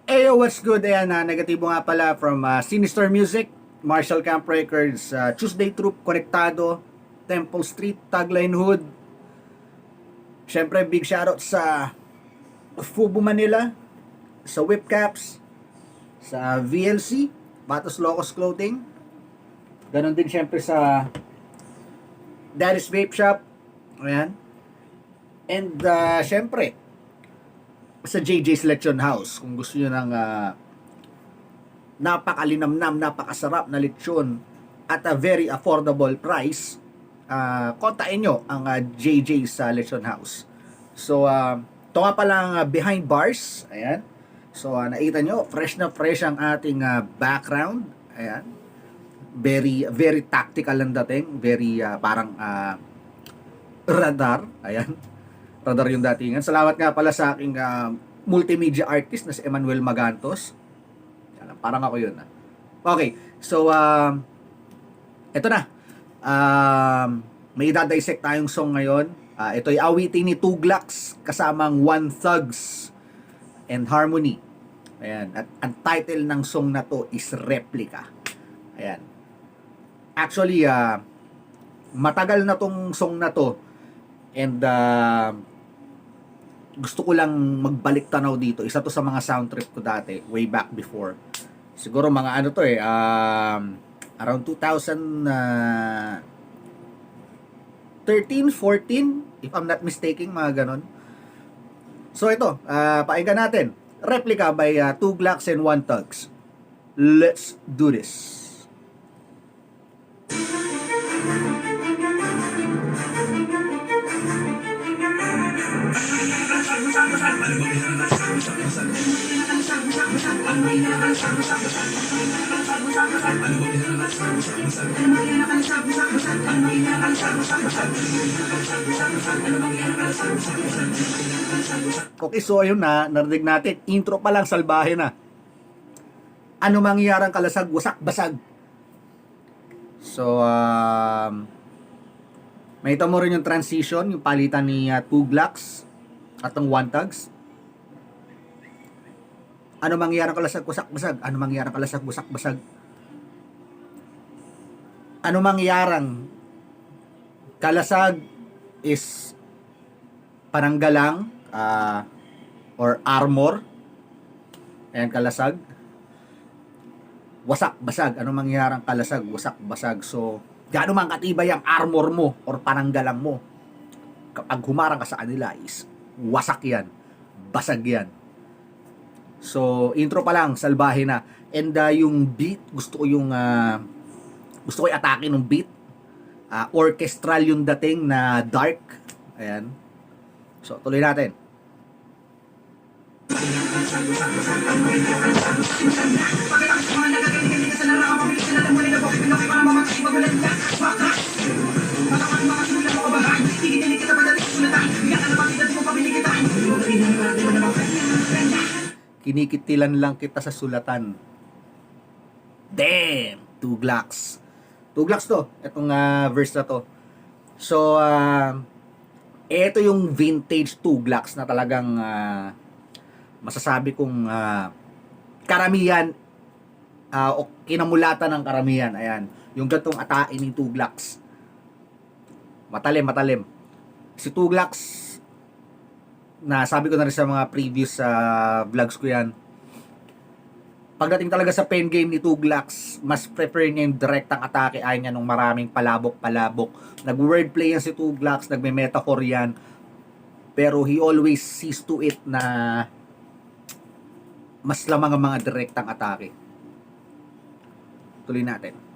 Ayo, what's good? Ayan, negatibo nga pala from Sinister Music, Marshall Camp Records, Tuesday Troop, Konektado, Temple Street, Tagline Hood. Siyempre, big shoutout sa Fubu Manila, sa Whipcaps, sa VLC, Batos Locos Clothing. Ganon din siyempre sa Daddy's Vape Shop. Ayan. And siyempre, sa JJ Selection House, kung gusto nyo ng napakalinamnam, napakasarap na lechon at a very affordable price, kontakin nyo ang JJ Selection House. So, ito nga palang behind bars. Ayan. So, nakita nyo, fresh na fresh ang ating background. Ayan. Very, very tactical ang dating. Very, parang radar. Ayan. Radar yung datingan. Salamat nga pala sa aking multimedia artist na si Emmanuel Magantos. Parang ako yun. Okay. So, ito na. May idadissect tayong song ngayon. Ito ay awitin ni Tuglax kasamang One Thugs and Harmony. Ayan. At ang title ng song na to is Replica. Ayan. Actually, matagal na tong song na to. And gusto ko lang magbalik tanaw dito. Isa to sa mga sound trip ko dati, way back before. Siguro mga ano to around 2013, 14, if I'm not mistaken, mga ganon. So ito, pakinggan natin. Replica by Tuglax and One Thugs. Let's do this. Okay, so ayun na, narinig natin. Intro pa lang, salbahe na. Ano mangyayarang kalasag, wasak, basag. So, makita mo rin yung transition, yung palitan ni Tuglax at ng One Thugs. Ano mangyayarang kalasag, wasak, basag? Ano mangyayarang kalasag, wasak, basag? Ano mangyayarang kalasag is pananggalang or armor. Ayan, kalasag. Wasak, basag. Ano mangyayarang kalasag, wasak, basag? So, gaano man katibay ang armor mo or pananggalang mo, kapag humarang ka sa kanila is wasak yan, basag yan. So, intro pa lang, salbahe na. And yung beat, gusto ko i-atake ng beat. Orchestral yung dating na dark. Ayan. So, tuloy natin. Kinikitilan lang kita sa sulatan. Damn! Tuglax. Tuglax to. Itong verse na to. So, ito yung vintage Tuglax na talagang masasabi kong karamihan o kinamulatan ng karamihan. Ayan. Yung gantong atain ni Tuglax. Matalim, matalim. Si Tuglax, na sabi ko na rin sa mga previous vlogs ko yan, pagdating talaga sa pen game ni Tuglax, mas prefer niya yung direktang atake. Ayaw niya nung maraming palabok-palabok. Nag-wordplay yan si Tuglax, nagme-metaphor yan, pero he always sees to it na mas lamang ang mga direktang atake. Tuloy natin.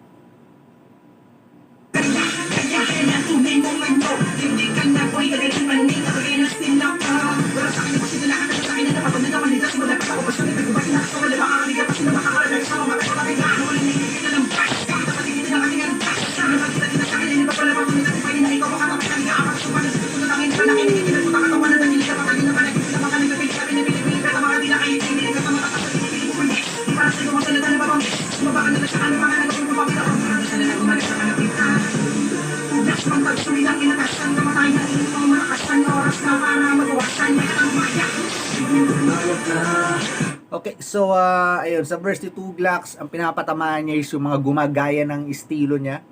Okay, so ayun, sa verse ni Tuglax, ang pinapatamaan niya is yung mga gumagaya ng estilo niya.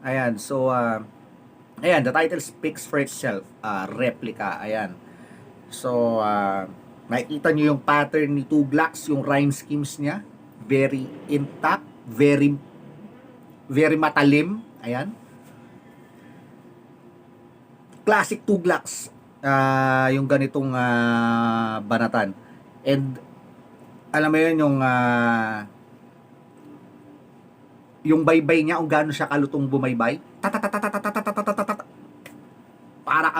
Ayan, so ayan, the title speaks for itself. Replica, ayan. So, makikita nyo yung pattern ni Tuglax, yung rhyme schemes niya. Very intact, very matalim. Ayan. Classic Tuglax, yung ganitong banatan. And, alam mo yun, yung baybay niya, kung gaano siya kalutong bumaybay. Para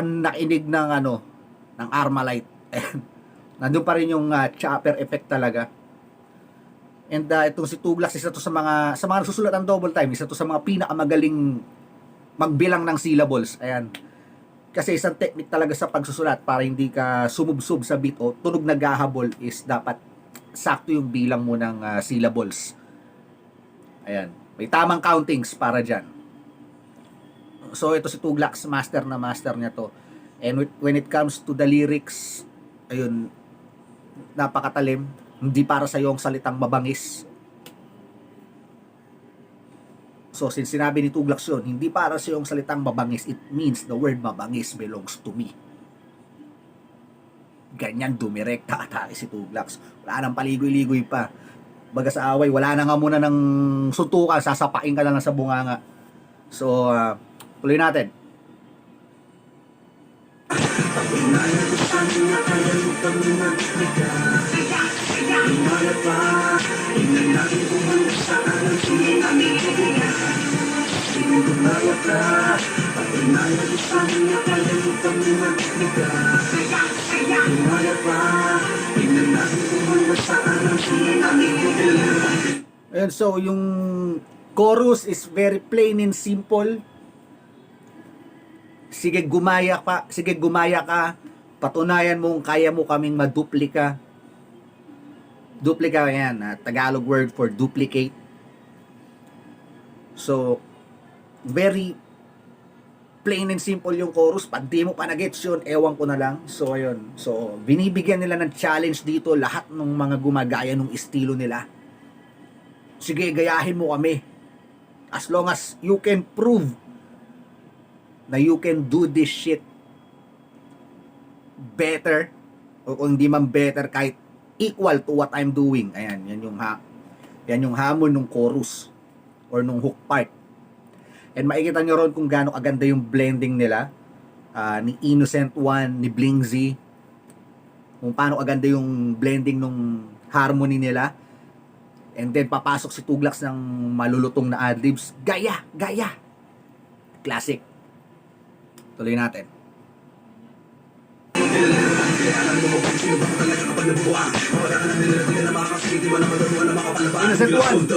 ang nakinig ng ng Armalite. Nandun pa rin yung chopper effect talaga. And itong si Tuglax, isa to sa mga nagsusulat ng double time, isa to sa mga pinakamagaling magbilang ng syllables. Ayan. Kasi isang technique talaga sa pagsusulat para hindi ka sumubsob sa beat o tunog na gahabol is dapat sakto yung bilang mo ng syllables. Ayan. May tamang countings para dyan. So ito si Tuglax, master na master niya to. And when it comes to the lyrics, ayun, napakatalim. Hindi para sa iyo ang salitang mabangis. So since sinabi ni Tuglax yun, hindi para sa iyo ang salitang mabangis, it means the word mabangis belongs to me. Ganyan dumirekta atake si Tuglax. Wala nang paligoy-ligoy pa. Baga sa away, wala na nga muna ng suntukan, sasapain ka na lang sa bunganga. So, tuloy natin. And so, yung chorus is very plain and simple. Sige gumaya ka, patunayan mong kaya mo kaming maduplika. Duplika yan, Tagalog word for duplicate. So, very plain and simple yung chorus. Pag di mo pa na-gets yun, ewan ko na lang. So, ayun. So, binibigyan nila ng challenge dito lahat ng mga gumagaya ng estilo nila. Sige, gayahin mo kami. As long as you can prove na you can do this shit better, o kung hindi man better, kahit equal to what I'm doing. Ayan, yan yung hamon ng chorus or nung hook part. And makikita nyo ron kung gaano kaganda yung blending nila, ni Innocent One, ni Bling Z, kung paano kaganda yung blending nung harmony nila. And then papasok si Tuglax ng malulutong na adlibs. Gaya! Classic. Tuloy natin. Innocent One.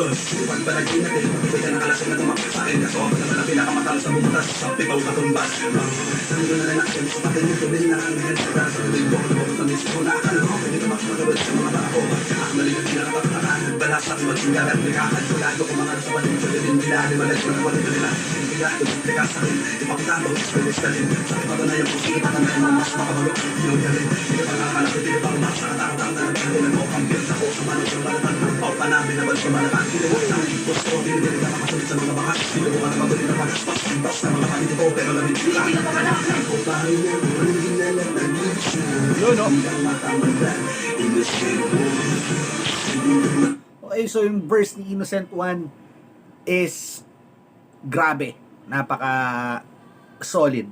Okay, so yung verse ni Innocent One is grabe, napaka solid.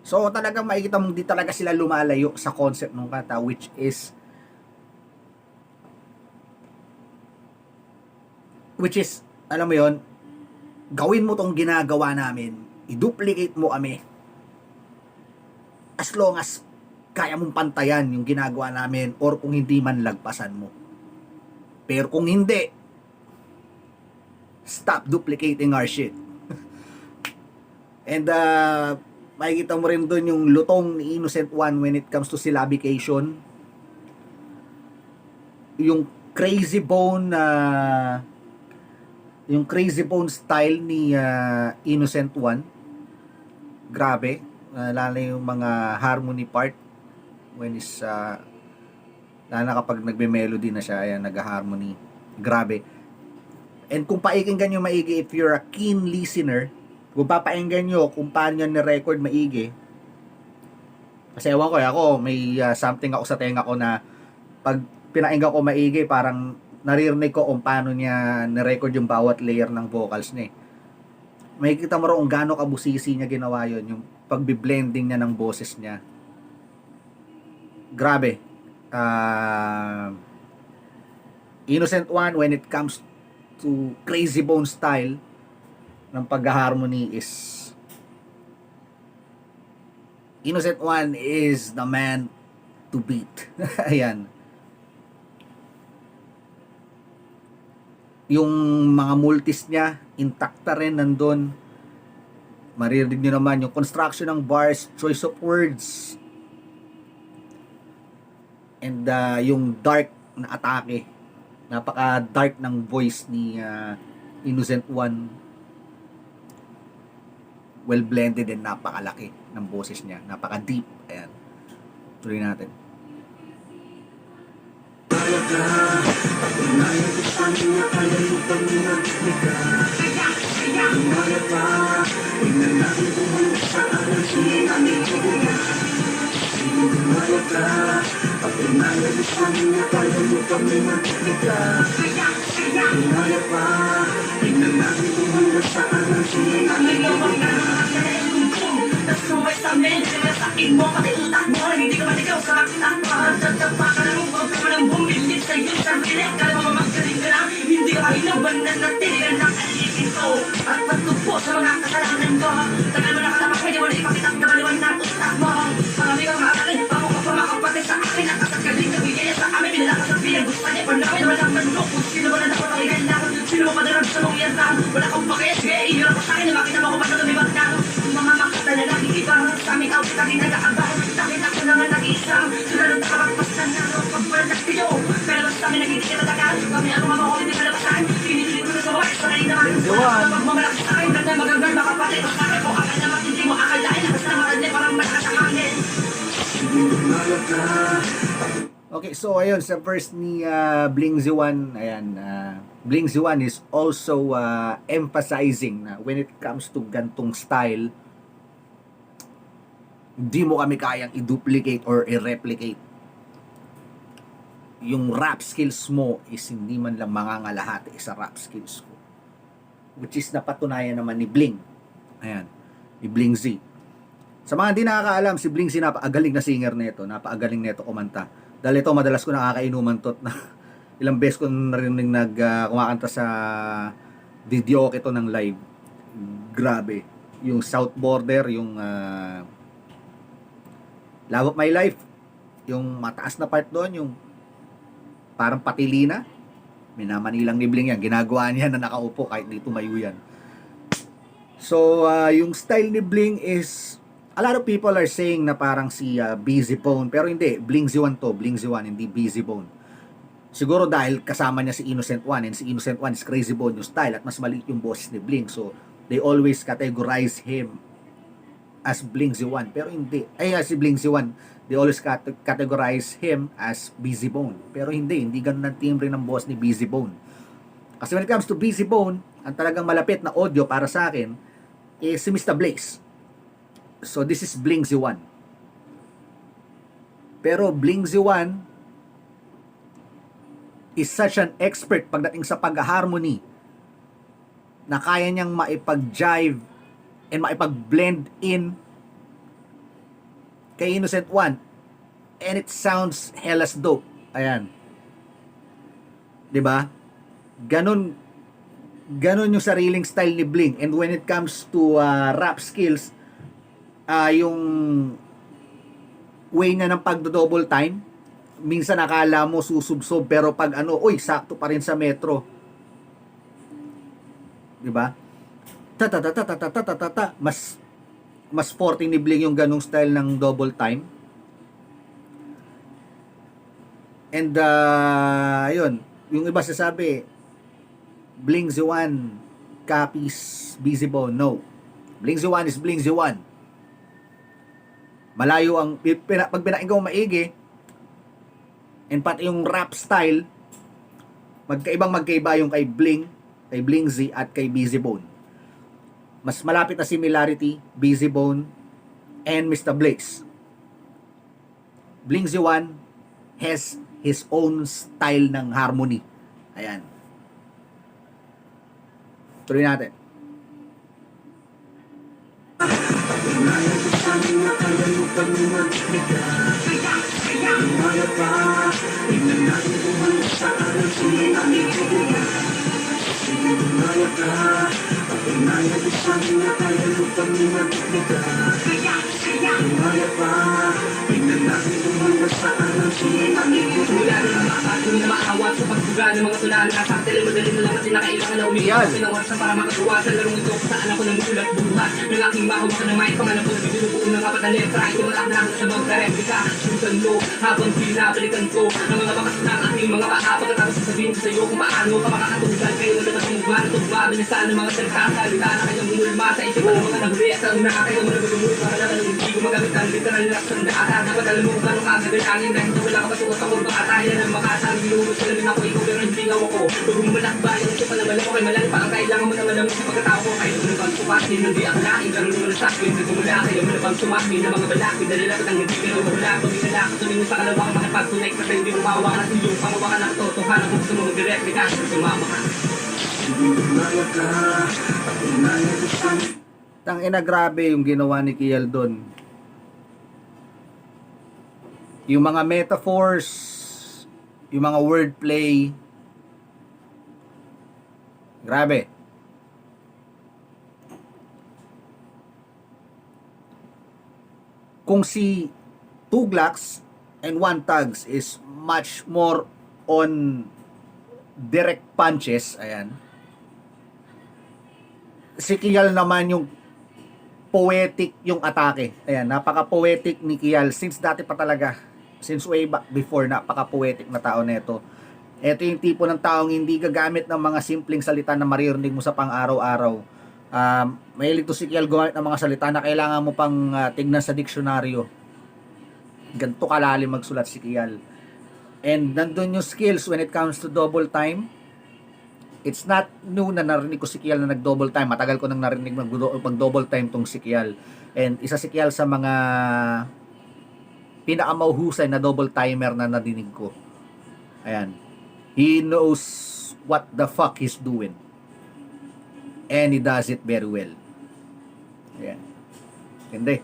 So talagang makikita mong di talaga sila lumalayo sa concept ng kanta, which is alam mo yon, gawin mo tong ginagawa namin, i-duplicate mo kami, as long as kaya mong pantayan yung ginagawa namin, or kung hindi man lagpasan mo. Pero kung hindi, stop duplicating our shit. And makikita mo rin doon yung lutong ni Innocent One when it comes to syllabication. Yung crazy bone style ni Innocent One, grabe. lalo yung mga harmony part when is lalo na kapag nagbe-melody na siya, ayan, nag-harmony. Grabe. And kung paikinggan nyo maigi, if you're a keen listener, kung papainggan nyo kung paano nyo ni-record maigi, kasi ewan ko, ako, may something ako sa tenga ko na pag pinainggan ko maigi, parang naririnig ko kung paano niya ni-record yung bawat layer ng vocals niya. Makikita mo rin kung gaano kabusisi niya ginawa yun, yung pagbi-blending niya ng boses niya. Grabe. Innocent One, when it comes to Crazy Bone style ng pag-harmony, is Innocent One is the man to beat. Ayan. Yung mga multis niya, intakta rin nandun. Maririnig nyo naman yung construction ng bars, choice of words, and yung dark na atake. Napaka-dark ng voice ni Innocent One. Well blended and napakalaki ng boses niya. Napaka-deep. Ayan. Tuloy natin. Nasumay sa amin, sinasakin mo, pati utak mo, hindi ka maligaw sa akin. Tatapa ka lang, huwag ka malang bumilip sa iyong sarili. Kala mo magagaling ka lang, hindi ka inaban na natiligan ng alipin ko. At pagtugpo sa mga kasalanan ko, tagal mo nakalamak, medyo wala ipakita ang kabaliwan na utak mo. Marami kang maakalin, ako ka pa makapatid sa akin. Nakasagaling na bigay sa amin, binilaka sa bilang gusto niya. Pag namin walang manok, kung sino ba na ako nakigan lang, sino mo padarag sa mong yan lang. Wala kang pakit, sige, iyon ako sa akin, na makita mo kung paano lumibag na. Mga makata na nag-iibang, sa aming outfit ang ginagaabang. Dahil ako naman nag-iisang, sila nang nakapagpasan na ako pagpaladak tiyo. Pero basta kami nagiging kinatagal, kami ang mga makulit ni kalabasan. Pinili ko na sa buhay, sanay naman. Pagmamalaki sa akin, ganda magandang makapatid. Sa akin po, akal naman, hindi mo akalain. Lakas na marad niya, parang malakas ang hangin. Okay, so ayun, sa verse ni Bling Z1, ayan, Bling Z1 is also emphasizing na when it comes to gantong style, hindi mo kami kayang i-duplicate or i-replicate. Yung rap skills mo is hindi man lang mangangalahati sa rap skills ko. Which is napatunayan naman ni Bling. Ayan, ni Bling Z. Sa mga hindi nakakaalam, si Bling Z napakagaling na singer nito, napakagaling nito kumanta. Dahil ito, madalas ko nakakainuman to na ilang beses ko narinig kumakanta sa video ito ng live. Grabe. Yung South Border, yung Love of My Life, yung mataas na part doon, yung parang patilina, minamanilang ni Bling yan. Ginagawa niya na nakaupo kahit di tumayo yan. So, yung style ni Bling is, a lot of people are saying na parang si Busy Bone, pero hindi, Bling Z1 to, Bling Z1, hindi Busy Bone. Siguro dahil kasama niya si Innocent One, and si Innocent One is Crazy Bone yung style, at mas maliit yung boses ni Bling, so they always categorize him as Bling Z1, pero hindi, si Bling Z1, they always categorize him as Busy Bone, pero hindi ganun ang timbre ng boss ni Busy Bone. Kasi when it comes to Busy Bone, ang talagang malapit na audio para sa akin is si Mr. Blaze. So this is Bling Z1. Pero Bling Z1 is such an expert pagdating sa pag-harmony na kaya niyang maipag-jive and maipag-blend in kay Innocent One, and it sounds hellas dope. Ayan, 'di ba? Ganun yung sariling style ni Bling. And when it comes to rap skills, yung way niya ng pagdo-double time, minsan nakala mo susubsob, pero pag sakto pa rin sa metro. 'Di ba? Mas forte ni Bling yung ganung style ng double time. And ayun, yung iba sasabi Bling Z1 copies Busy Bone. No. Bling Z1 is Bling Z1. Malayo ang, pag pinakinggan mo maigi, and pati yung rap style, magkaiba yung kay Bling Z at kay Busy Bone. Mas malapit na similarity, Busy Bone and Mr. Blaze. Bling Z1 has his own style ng harmony. Ayan. Tuloy natin. Mula na mga akasyon na maawat sa pagbuga ng mga tula na kakaktilin madali na lang at sinakailangan na umiyak Yan. sa pinawarsan para makagawa sa larong ito kung saan ako namusulat buhat ng aking mahawakan ng mic pangalan ko na binubuo ng apat na letra ito malak na sa mga replika susan mo habang pinabalikan ko ang mga bakas ng aking mga paa pagkatapos sasabihin ko sa iyo kung paano ka makakatunggal kayo na dapat mong gumana tugma bilisan ng mga salita salita na kayong mumulma sa isip ng mga nahuli at ang nakakayong mga nagulumul para naman ang hindi ko magamit ang literal na laksan na ata dapat alam mo kung gano'ng kagagalanin dahil wala ka pasuot sa kurba at ayaw ng makasabi lumot sa lamin ako ikaw pero hindi nga ako huwag mong malakbayan kasi palaman ako kay malali pa ang kailangan mo naman ng sa pagkatao ko kahit mo naman sumasin hindi ang laking karoon mo na sa akin hindi mo na kayo mo naman sumasin ng mga balaki dahil lapit ang hindi ka wala tumingala ka tumingin sa kalawang makapagtunay kasi hindi mo mawakan at iyong pamawakan ng totohanan kung gusto mo mag-direct ka sumama ka. Tangina, grabe yung ginawa ni Kiel doon. Yung mga metaphors, yung mga wordplay, grabe. Kung si Tuglax and One Tugs is much more on direct punches, ayan. Si Kial naman yung poetic yung atake. Ayan, napaka-poetic ni Kial since dati pa talaga. Since way back before, napaka-poetic na tao nito. Ito yung tipo ng taong hindi gagamit ng mga simpleng salita na maririnig mo sa pang-araw-araw. Mahilig to si Kial gumamit ng mga salita na kailangan mo pang tignan sa diksyonaryo. Ganito kalalim magsulat si Kial. And nandun yung skills when it comes to double time. It's not new na narinig ko si Kial na nag-double time. Matagal ko nang narinig mag-double time tong si Kial. And isa si Kial sa mga pinakamauhusay na double timer na nadinig ko. Ayan. He knows what the fuck he's doing. And he does it very well. Ayan. Hindi.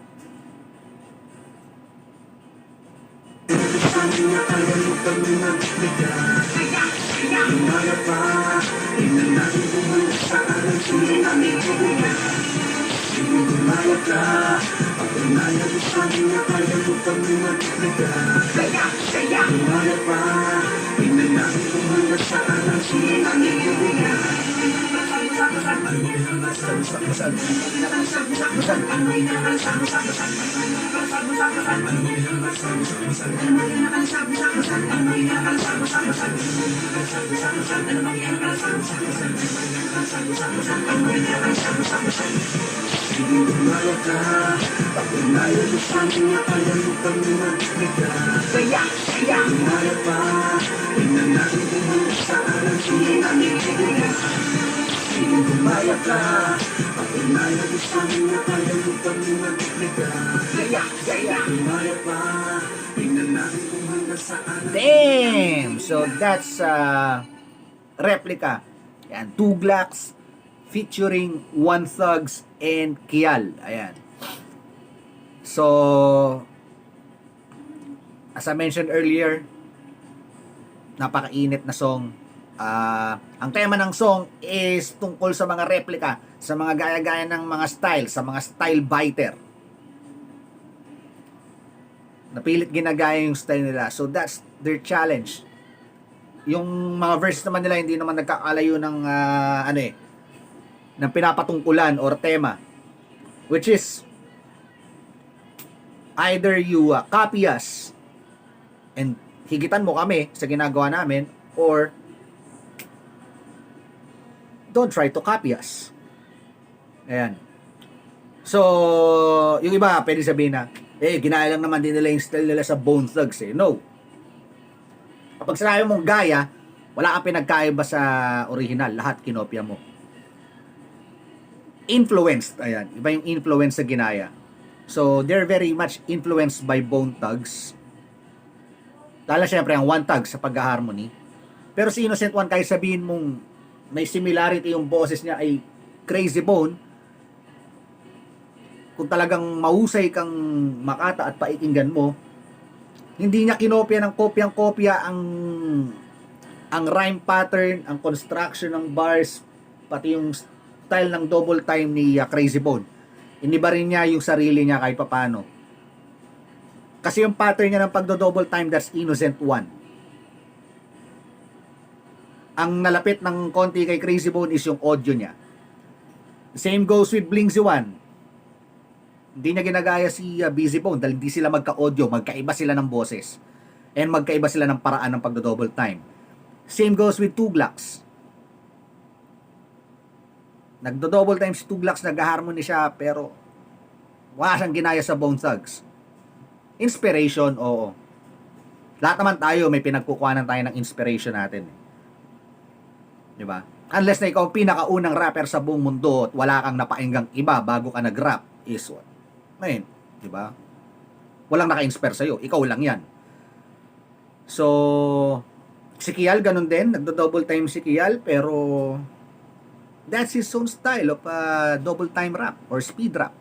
Damn! So that's replica. Ayan, Tuglax featuring One Thugs and Kial. Ayan. So as I mentioned earlier, napakainit na song. Ang tema ng song is tungkol sa mga replika, sa mga gaya-gaya ng mga style, sa mga style biter. Napilit ginagaya yung style nila. So that's their challenge. Yung mga verse naman nila hindi naman nagkakalayo ng ng pinapatungkulan or tema, which is either you copy us and higitan mo kami sa ginagawa namin, or don't try to copy us. Ayan. So, yung iba, pwede sabihin na, Ginaya lang naman din nila yung style nila sa Bone Thugs eh. No. Kapag sinabi mong gaya, wala kang pinagkaiba sa original. Lahat kinopya mo. Influenced. Ayan. Iba yung influence sa ginaya. So, they're very much influenced by Bone Thugs. Lalo syempre ang One Thugs sa pag-harmony. Pero si Innocent One, kahit sabihin mong may similarity yung boses niya ay Crazy Bone, kung talagang mahusay kang makata at paikinggan mo, hindi niya kinopya ng kopyang-kopya ang rhyme pattern, ang construction ng bars, pati yung style ng double time ni Crazy Bone. Iniba rin niya yung sarili niya kahit papano. Kasi yung pattern niya ng pagdo-double time, that's Innocent One. Ang nalapit ng konti kay Crazy Bone is yung audio niya. Same goes with Blingsy One. Hindi niya ginagaya si Busy Bone dahil hindi sila magka-audio, magkaiba sila ng boses. And magkaiba sila ng paraan ng pagdo-double time. Same goes with Tuglax. Nagdo-double time si Tuglax, nag-harmony siya, pero wala siyang ginaya sa Bone Thugs. Inspiration, oo. Lahat naman tayo, may pinagkukuhanan tayo ng inspiration natin. Diba? Unless na ikaw ang pinakaunang rapper sa buong mundo at wala kang napainggang iba bago ka nag-rap, is what? Ngayon, di ba? Walang naka-inspire sa'yo. Ikaw lang yan. So, si Kial, ganun din. Nagdo-double time si Kial, pero that's his own style of double time rap or speed rap.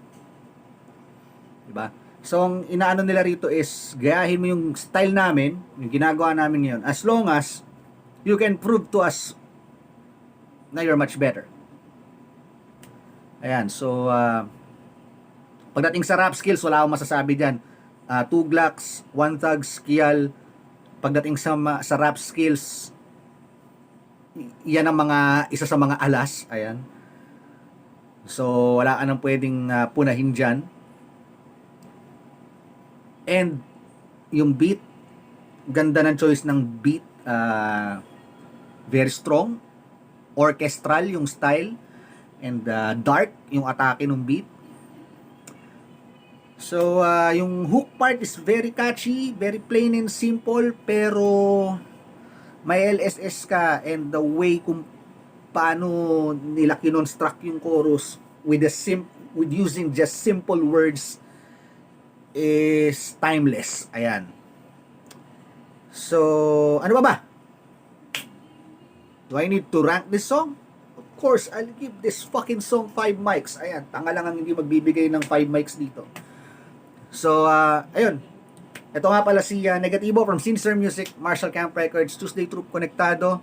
Di ba? So, ang inaano nila rito is, gayahin mo yung style namin, yung ginagawa namin ngayon, as long as you can prove to us na you're much better. Ayan, so, pagdating sa rap skills, wala akong masasabi dyan. Tuglax, One Thugs, Kial, pagdating sa rap skills, yan ang isa sa mga alas. Ayan. So, wala ka nang pwedeng punahin dyan. And, yung beat, ganda ng choice ng beat. Very strong. Orchestral yung style. And dark yung atake ng beat. So, yung hook part is very catchy, very plain and simple, pero may LSS ka, and the way kung paano nila kinonstruct yung chorus with using just simple words is timeless. Ayan. So, ano ba? Do I need to rank this song? Of course, I'll give this fucking song 5 mics. Ayan, tanga lang ang hindi magbibigay ng 5 mics dito. So, ayun. Ito nga pala si Negativo from Sinister Music, Marshall Camp Records, Tuesday Troop Konektado.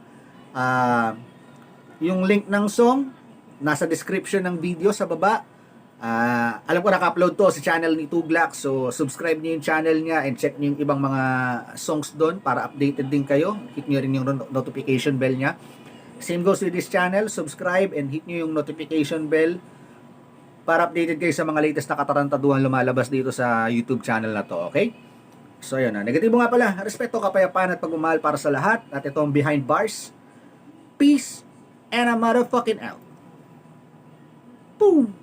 Yung link ng song, nasa description ng video sa baba. Alam ko naka-upload to sa channel ni Tuglax, so subscribe niyo yung channel niya and check niyo yung ibang mga songs doon para updated din kayo. Hit niyo rin yung notification bell niya. Same goes with this channel, subscribe and hit niyo yung notification bell para updated kayo sa mga latest na katarantaduhan lumalabas dito sa YouTube channel na to, okay? So, yun na. Negatibo nga pala. Respeto, kapayapaan at pagmamahal para sa lahat. At ito ang Behind Bars. Peace and a motherfucking out. Boom!